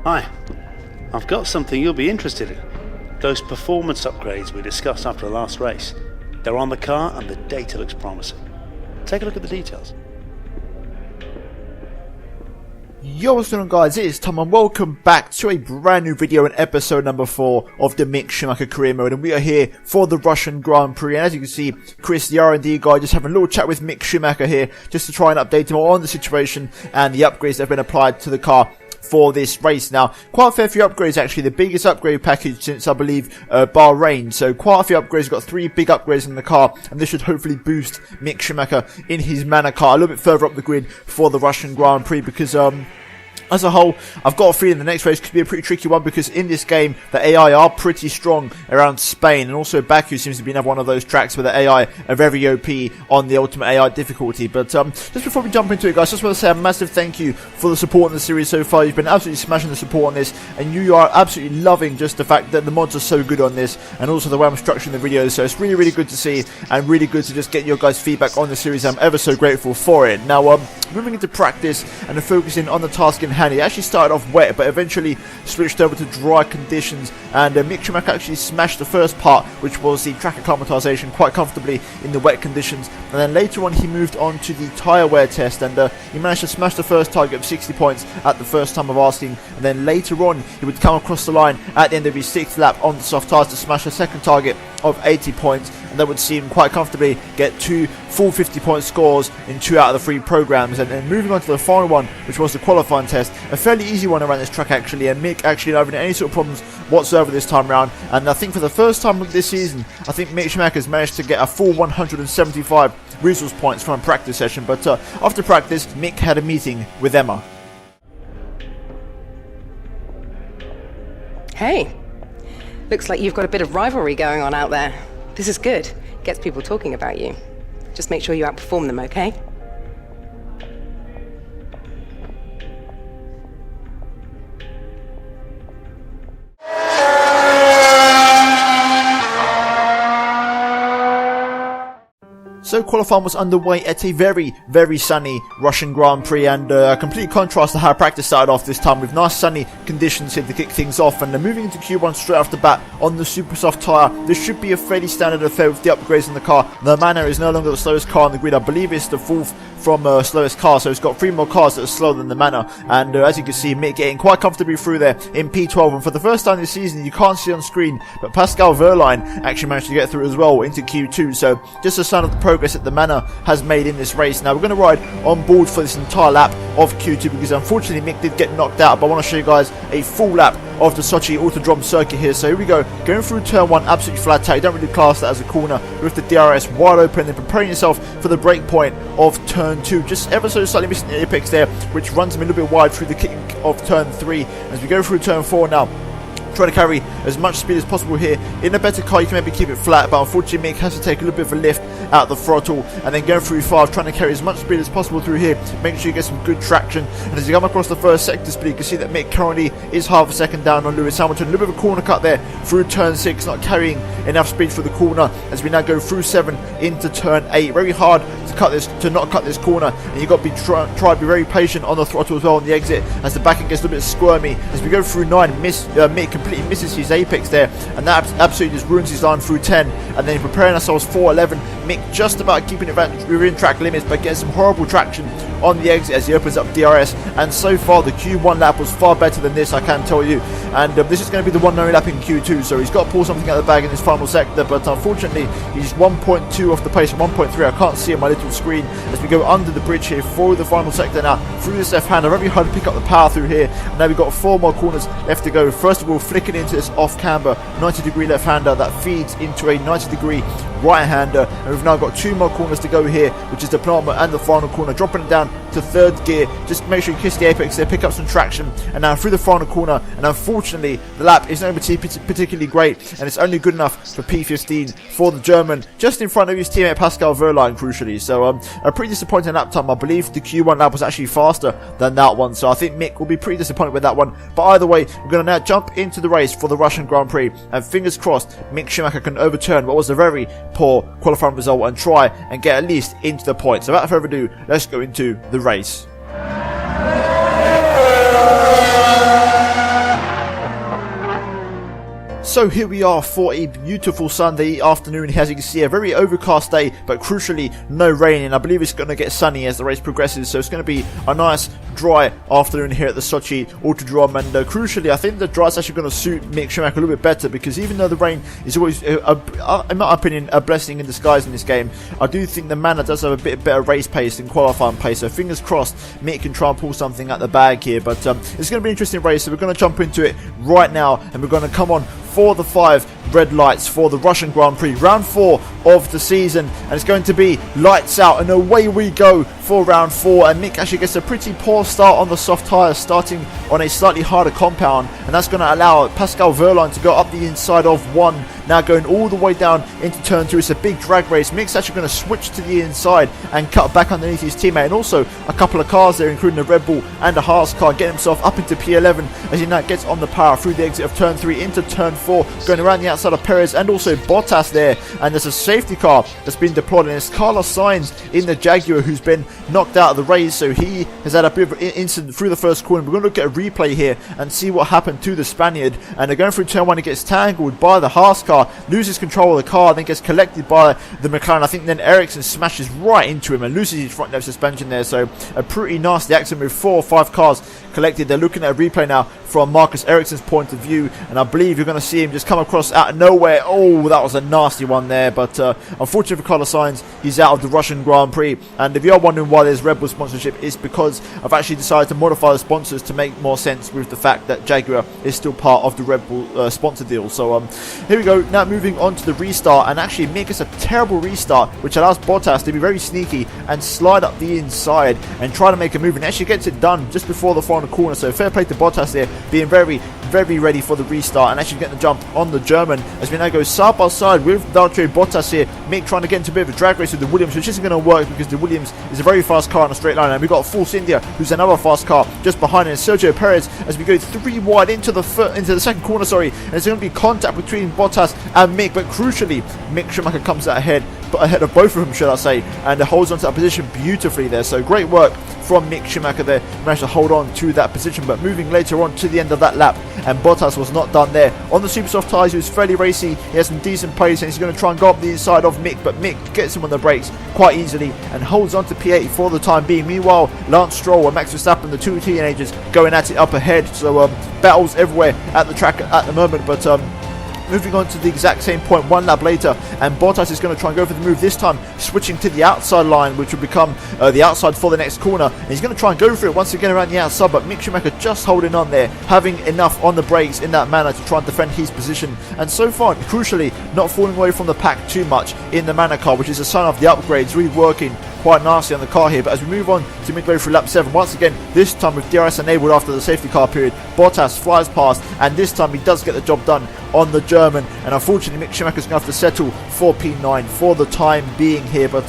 Hi, I've got something you'll be interested in. Those performance upgrades we discussed after the last race. They're on the car and the data looks promising. Take a look at the details. Yo, what's going on guys, it is Tom and welcome back to a brand new video and episode number 4 of the Mick Schumacher career mode, and we are here for the Russian Grand Prix. And as you can see, Chris, the R&D guy, just having a little chat with Mick Schumacher here just to try and update him on the situation and the upgrades that have been applied to the car for this race. Now, quite a fair few upgrades actually, the biggest upgrade package since I believe Bahrain, so quite a few upgrades. Got 3 big upgrades in the car, and this should hopefully boost Mick Schumacher in his Manor car a little bit further up the grid for the Russian Grand Prix, because as a whole, I've got a feeling the next race could be a pretty tricky one, because in this game, the AI are pretty strong around Spain, and also Baku seems to be another one of those tracks where the AI are very OP on the ultimate AI difficulty. But just before we jump into it, guys, just want to say a massive thank you for the support in the series so far. You've been absolutely smashing the support on this, and you are absolutely loving just the fact that the mods are so good on this, and also the way I'm structuring the videos. So it's really, really good to see, and really good to just get your guys' feedback on the series. I'm ever so grateful for it. Now, moving into practice and focusing on the task in hand. It actually started off wet, but eventually switched over to dry conditions, and Mick Schumacher actually smashed the first part, which was the track acclimatization, quite comfortably in the wet conditions. And then later on he moved on to the tyre wear test, and he managed to smash the first target of 60 points at the first time of asking. And then later on he would come across the line at the end of his 6th lap on the soft tyres to smash the second target of 80 points, and that would see him quite comfortably get 2 full 50-point scores in 2 out of the 3 programs. And then moving on to the final one, which was the qualifying test, a fairly easy one around this track actually, and Mick actually not having any sort of problems whatsoever this time around. And I think for the first time this season, I think Mick Schumacher has managed to get a full 175 resource points from a practice session. But after practice, Mick had a meeting with Emma. Hey, looks like you've got a bit of rivalry going on out there. This is good. Gets people talking about you. Just make sure you outperform them, okay? So qualifying was underway at a very, very sunny Russian Grand Prix, and a complete contrast to how practice started off this time, with nice sunny conditions here to kick things off. And moving into Q1 straight off the bat on the super soft tyre, this should be a fairly standard affair with the upgrades in the car. The Manor is no longer the slowest car on the grid. I believe it's the 4th from slowest car, so it's got 3 more cars that are slower than the Manor. And as you can see, Mick getting quite comfortably through there in P12, and for the first time this season, you can't see on screen, but Pascal Wehrlein actually managed to get through as well into Q2, so just a sign of the progress that the Manor has made in this race. Now we're going to ride on board for this entire lap of Q2, because unfortunately Mick did get knocked out, but I want to show you guys a full lap of the Sochi Autodrome circuit here. So here we go, going through turn 1, absolutely flat out. You don't really class that as a corner, with the DRS wide open, and preparing yourself for the break point of turn 2, just ever so slightly missing the apex there, which runs him a little bit wide through the kick of turn 3. As we go through turn 4 now, trying to carry as much speed as possible here. In a better car you can maybe keep it flat, but unfortunately Mick has to take a little bit of a lift out the throttle, and then going through 5, trying to carry as much speed as possible through here, making sure you get some good traction. And as you come across the first sector speed, you can see that Mick currently is half a second down on Lewis Hamilton. A little bit of a corner cut there through turn 6, not carrying enough speed for the corner, as we now go through 7 into turn 8. Very hard to not cut this corner, and you've got to be try to be very patient on the throttle as well on the exit, as the back end gets a little bit squirmy. As we go through 9, Mick completely misses his apex there, and that absolutely just ruins his line through 10. And then preparing ourselves for 11, Mick just about keeping it within track limits, but getting some horrible traction on the exit as he opens up DRS. And so far the Q1 lap was far better than this, I can tell you. And this is going to be the 1-0 lap in Q2, so he's got to pull something out of the bag in this final sector, but unfortunately he's 1.2 off the pace, 1.3 I can't see on my little screen. As we go under the bridge here for the final sector now, through this left hander, very hard to pick up the power through here. And now we've got 4 more corners left to go. First of all, flicking into this off camber 90-degree left hander that feeds into a 90-degree right hander, and we've now got 2 more corners to go here, which is the penultimate and the final corner, dropping it down to 3rd gear. Just make sure you kiss the apex there, pick up some traction, and now through the final corner. And unfortunately the lap is not particularly great, and it's only good enough for P15 for the German, just in front of his teammate Pascal Wehrlein, crucially. So a pretty disappointing lap time. I believe the Q1 lap was actually faster than that one, so I think Mick will be pretty disappointed with that one. But either way, we're going to now jump into the race for the Russian Grand Prix, and fingers crossed Mick Schumacher can overturn what was a very poor qualifying result and try and get at least into the points. So without further ado, let's go into the race. So here we are for a beautiful Sunday afternoon. As you can see, a very overcast day, but crucially no rain, and I believe it's going to get sunny as the race progresses, so it's going to be a nice dry afternoon here at the Sochi Autodrome. And crucially, I think the dry is actually going to suit Mick Schumacher a little bit better, because even though the rain is always, in my opinion, a blessing in disguise in this game, I do think the Manor does have a bit better race pace than qualifying pace, so fingers crossed Mick can try and pull something out the bag here. But it's going to be an interesting race, so we're going to jump into it right now, and we're going to come on for the 5 red lights for the Russian Grand Prix, round 4 of the season, and it's going to be lights out, and away we go for round 4. And Mick actually gets a pretty poor start on the soft tyres, starting on a slightly harder compound, and that's going to allow Pascal Wehrlein to go up the inside of 1, now going all the way down into turn 2. It's a big drag race. Mick's actually going to switch to the inside and cut back underneath his teammate, and also a couple of cars there, including a Red Bull and a Haas car, getting himself up into P11 as he now gets on the power through the exit of turn 3 into turn 4, going around the outside of Perez and also Bottas there. And there's a safety car that's been deployed, and it's Carlos Sainz in the Jaguar who's been knocked out of the race, so he has had a bit of an incident through the first corner. We're going to look at a replay here and see what happened to the Spaniard. And they're going through turn 1, he gets tangled by the Haas car, loses control of the car, then gets collected by the McLaren. I think then Ericsson smashes right into him and loses his front left suspension there, so a pretty nasty accident with 4 or 5 cars collected. They're looking at a replay now from Marcus Ericsson's point of view, and I believe you're going to see him just come across out of nowhere. Oh, that was a nasty one there, but unfortunately for Carlos Sainz, he's out of the Russian Grand Prix. And if you are wondering why there's Red Bull sponsorship, it's because I've actually decided to modify the sponsors to make more sense with the fact that Jaguar is still part of the Red Bull sponsor deal. So here we go, now moving on to the restart, and actually Mick gets a terrible restart, which allows Bottas to be very sneaky and slide up the inside and try to make a move, and actually gets it done just before the final corner. So fair play to Bottas there, being very ready for the restart and actually getting the jump on the German as we now go side by side with Valtteri Bottas here. Mick trying to get into a bit of a drag race with the Williams, which isn't going to work because the Williams is a very fast car on a straight line, and we've got Force India, who's another fast car just behind, and Sergio Perez as we go 3 wide into the second corner, and it's going to be contact between Bottas and Mick, but crucially Mick Schumacher comes out ahead of both of them, should I say, and holds on to that position beautifully there. So great work from Mick Schumacher there, managed to hold on to that position. But moving later on to the end of that lap, and Bottas was not done there. On the super soft tyres, he was fairly racy, he has some decent pace, and he's going to try and go up the inside of Mick, but Mick gets him on the brakes quite easily and holds on to P8 for the time being. Meanwhile, Lance Stroll and Max Verstappen, the 2 teenagers, going at it up ahead. So battles everywhere at the track at the moment, but moving on to the exact same point 1 lap later, and Bottas is going to try and go for the move, this time switching to the outside line, which will become the outside for the next corner, and he's going to try and go for it once again around the outside, but Mick Schumacher just holding on there, having enough on the brakes in that manner to try and defend his position, and so far, crucially, not falling away from the pack too much in the Manor car, which is a sign of the upgrades really working quite nicely on the car here. But as we move on to midway through lap 7, once again, this time with DRS enabled after the safety car period, Bottas flies past, and this time he does get the job done on the German, and unfortunately Mick Schumacher's going to have to settle for P9 for the time being here. But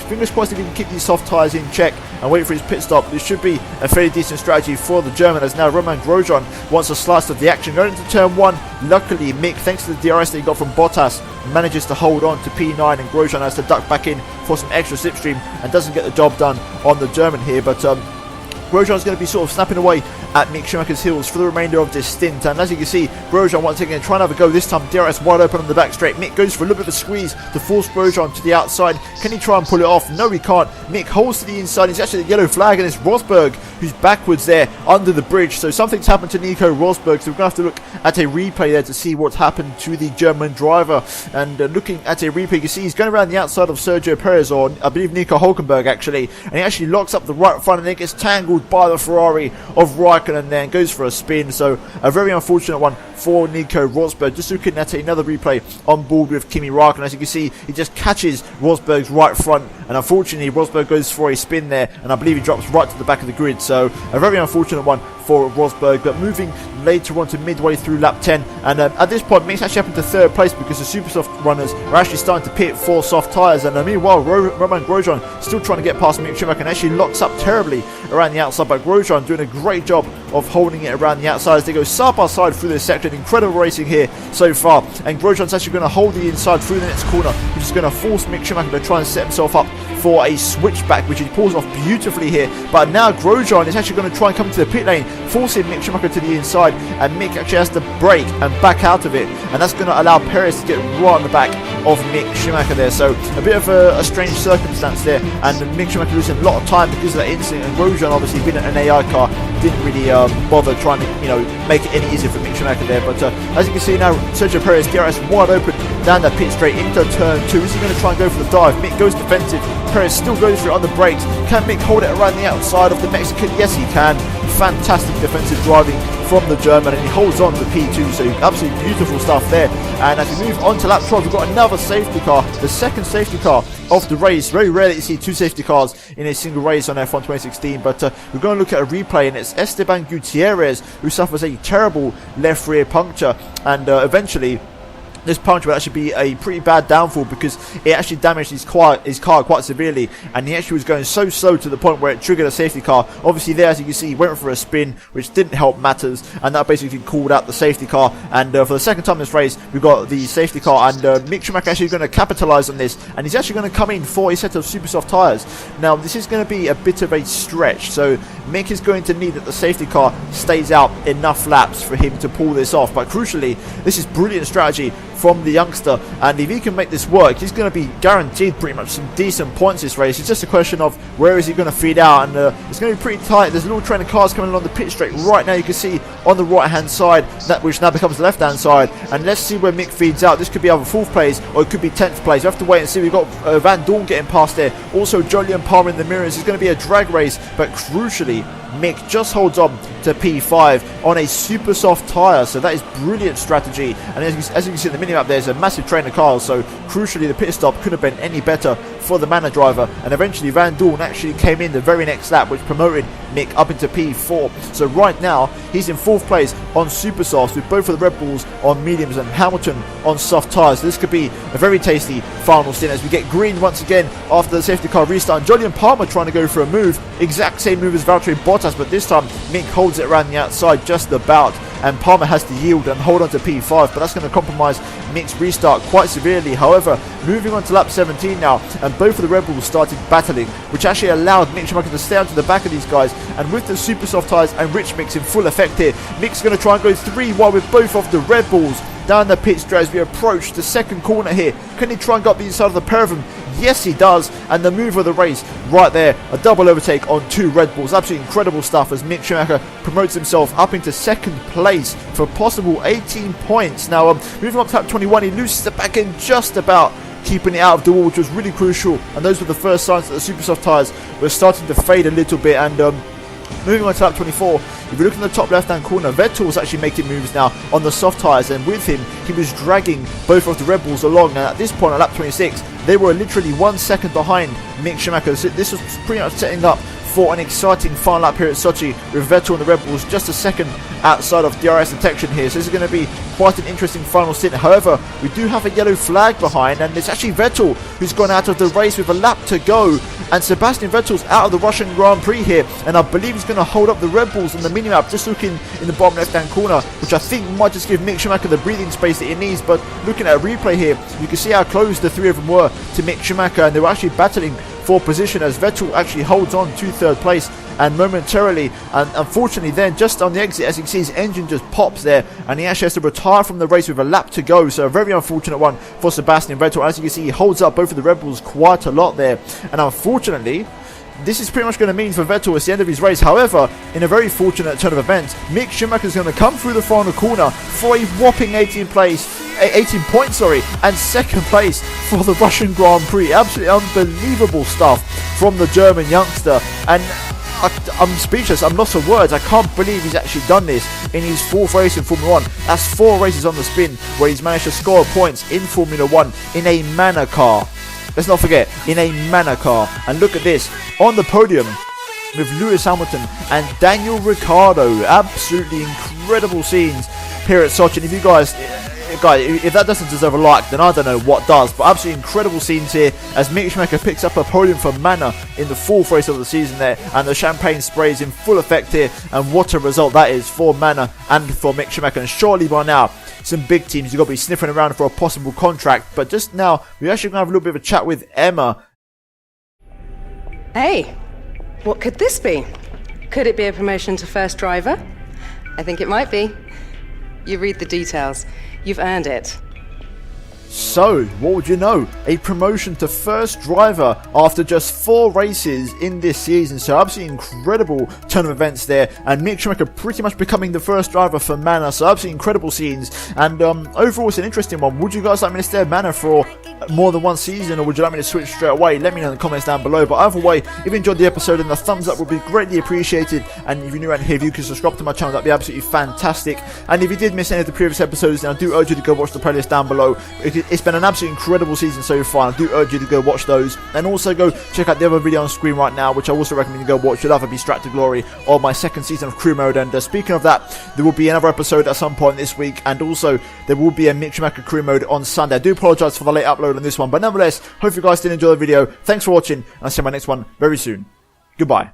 fingers crossed if he can keep these soft tyres in check and wait for his pit stop, this should be a fairly decent strategy for the German, as now Romain Grosjean wants a slice of the action going into turn 1. Luckily Mick, thanks to the DRS that he got from Bottas, manages to hold on to P9, and Grosjean has to duck back in for some extra slipstream and doesn't get the job done on the German here. But Grosjean's going to be sort of snapping away at Mick Schumacher's heels for the remainder of this stint, and as you can see, Grosjean once again trying to have a go, this time DRS wide open on the back straight. Mick goes for a little bit of a squeeze to force Grosjean to the outside. Can he try and pull it off? No, he can't. Mick holds to the inside, he's actually the yellow flag, and it's Rosberg who's backwards there under the bridge, so something's happened to Nico Rosberg, so we're going to have to look at a replay there to see what's happened to the German driver. And looking at a replay, you can see he's going around the outside of Sergio Perez, or I believe Nico Hülkenberg actually, and he actually locks up the right front and then gets tangled by the Ferrari of Raikkonen there and goes for a spin. So a very unfortunate one for Nico Rosberg. Just looking at another replay on board with Kimi Raikkonen, as you can see, he just catches Rosberg's right front, and unfortunately Rosberg goes for a spin there, and I believe he drops right to the back of the grid. So a very unfortunate one for Rosberg. But moving later on to midway through lap 10, and at this point Mick's actually happened to 3rd place because the super soft runners are actually starting to pit for soft tyres, and meanwhile Romain Grosjean still trying to get past Mick Schumacher and actually locks up terribly around the outside, but Grosjean doing a great job of holding it around the outside as they go side by side through this section. Incredible racing here so far, and Grosjean's actually going to hold the inside through the next corner, which is going to force Mick Schumacher to try and set himself up for a switchback, which he pulls off beautifully here. But now Grosjean is actually going to try and come into the pit lane, forcing Mick Schumacher to the inside, and Mick actually has to brake and back out of it, and that's going to allow Perez to get right on the back of Mick Schumacher there. So a bit of a strange circumstance there, and Mick Schumacher losing a lot of time because of that incident, and Grosjean obviously being an AI car didn't really bother trying to make it any easier for Mick Schumacher there. But as you can see now, Sergio Perez, DRS wide open down that pit straight into turn 2. Is he going to try and go for the dive? Mick goes defensive, Perez still goes for it on the brakes. Can Mick hold it around the outside of the Mexican? Yes, he can. Fantastic defensive driving from the German, and he holds on to P2, so absolutely beautiful stuff there. And as we move on to lap 12, we've got another safety car, the second safety car of the race. Very rare that you see two safety cars in a single race on F1 2016, but we're going to look at a replay, and it's Esteban Gutierrez who suffers a terrible left rear puncture, and eventually this puncture will actually be a pretty bad downfall because it actually damaged his car quite severely, and he actually was going so slow to the point where it triggered a safety car. Obviously there, as you can see, he went for a spin, which didn't help matters, and that basically called out the safety car. And for the second time in this race, we've got the safety car, and Mick Schumacher actually going to capitalise on this, and he's actually going to come in for a set of super soft tyres. Now this is going to be a bit of a stretch, so Mick is going to need that the safety car stays out enough laps for him to pull this off. But crucially, this is brilliant strategy from the youngster, and if he can make this work, he's going to be guaranteed pretty much some decent points this race. It's just a question of where is he going to feed out, and it's going to be pretty tight. There's a little train of cars coming along the pit straight right now. You can see on the right hand side, that which now becomes the left hand side, and let's see where Mick feeds out. This could be either 4th place or it could be 10th place. We have to wait and see. We've got Van Dorn getting past there, also Jolyon Palmer in the mirrors. It's going to be a drag race, but crucially Mick just holds on to P5 on a super soft tyre, so that is brilliant strategy. And as you can see in the mini map, there's a massive train of cars, so crucially the pit stop couldn't have been any better for the Manor driver, and eventually Van Dorn actually came in the very next lap, which promoted Mick up into P4. So right now he's in 4th place on super softs, with both of the Red Bulls on mediums and Hamilton on soft tyres. This could be a very tasty final stint as we get green once again after the safety car restart. And Jolyon Palmer trying to go for a move, exact same move as Valtteri Bottas, but this time Mick holds it around the outside just about, and Palmer has to yield and hold on to P5, but that's going to compromise Mick's restart quite severely. However, moving on to lap 17 now, and both of the Red Bulls started battling, which actually allowed Mick Schumacher to stay onto the back of these guys, and with the super soft tyres and rich mix in full effect here, Mick's going to try and go 3 wide with both of the Red Bulls down the pit straight as we approach the second corner here. Can he try and go up the inside of the pair of them? Yes, he does, and the move of the race right there, a double overtake on 2 Red Bulls. Absolutely incredible stuff as Mick Schumacher promotes himself up into 2nd place for possible 18 points. Now, moving up to lap 21, he loses the back end just about, keeping it out of the wall, which was really crucial, and those were the first signs that the super soft tyres were starting to fade a little bit. And moving on to lap 24, if you look in the top left hand corner, Vettel was actually making moves now on the soft tyres, and with him he was dragging both of the Red Bulls along. And at this point on lap 26, they were literally 1 second behind Mick Schumacher. So this was pretty much setting up for an exciting final lap here at Sochi, with Vettel and the Red Bulls just a second outside of DRS detection here. So this is going to be quite an interesting final stint. However, we do have a yellow flag behind, and it's actually Vettel who's gone out of the race with a lap to go, and Sebastian Vettel's out of the Russian Grand Prix here, and I believe he's going to hold up the Red Bulls on the mini-map, just looking in the bottom left hand corner, which I think might just give Mick Schumacher the breathing space that he needs. But looking at a replay here, you can see how close the 3 of them were to Mick Schumacher, and they were actually battling for position as Vettel actually holds on to 3rd place, and momentarily, and unfortunately then just on the exit, as you can see, his engine just pops there, and he actually has to retire from the race with a lap to go. So a very unfortunate one for Sebastian Vettel. As you can see, he holds up both of the Red Bulls quite a lot there, and unfortunately this is pretty much going to mean for Vettel it's the end of his race. However, in a very fortunate turn of events, Mick Schumacher is going to come through the final corner for a whopping 18 points, and 2nd place for the Russian Grand Prix. Absolutely unbelievable stuff from the German youngster, and I'm speechless. I'm lost for words. I can't believe he's actually done this in his 4th race in Formula 1. That's 4 races on the spin where he's managed to score points in Formula 1 in a Manor car. Let's not forget, in a Manor car. And look at this, on the podium with Lewis Hamilton and Daniel Ricciardo. Absolutely incredible scenes here at Sochi. And if you guys, if that doesn't deserve a like, then I don't know what does. But absolutely incredible scenes here as Mick Schumacher picks up a podium for Manor in the 4th race of the season there, and the champagne spray is in full effect here, and what a result that is for Manor and for Mick Schumacher. And surely by now some big teams you've got to be sniffing around for a possible contract. But just now we're actually going to have a little bit of a chat with Emma. Hey, what could this be? Could it be a promotion to first driver? I think it might be. You read the details. You've earned it. So, what would you know? A promotion to first driver after just 4 races in this season. So, absolutely incredible turn of events there. And Mick Schumacher pretty much becoming the first driver for Manor. So, absolutely incredible scenes. And overall, it's an interesting one. Would you guys like me to stay at Manor for more than one season, or would you like me to switch straight away? Let me know in the comments down below. But either way, if you enjoyed the episode, then the thumbs up would be greatly appreciated. And if you're new around here, if you can subscribe to my channel, that'd be absolutely fantastic. And if you did miss any of the previous episodes, then I do urge you to go watch the playlist down below. It's been an absolutely incredible season so far. I do urge you to go watch those, and also go check out the other video on screen right now, which I also recommend you go watch. You'll either be Strat to Glory or my second season of Crew Mode. And speaking of that, there will be another episode at some point this week, and also there will be a Mick Schumacher Crew Mode on Sunday. I do apologise for the late upload on this one, but nevertheless, hope you guys did enjoy the video. Thanks for watching, and I'll see you in my next one very soon. Goodbye.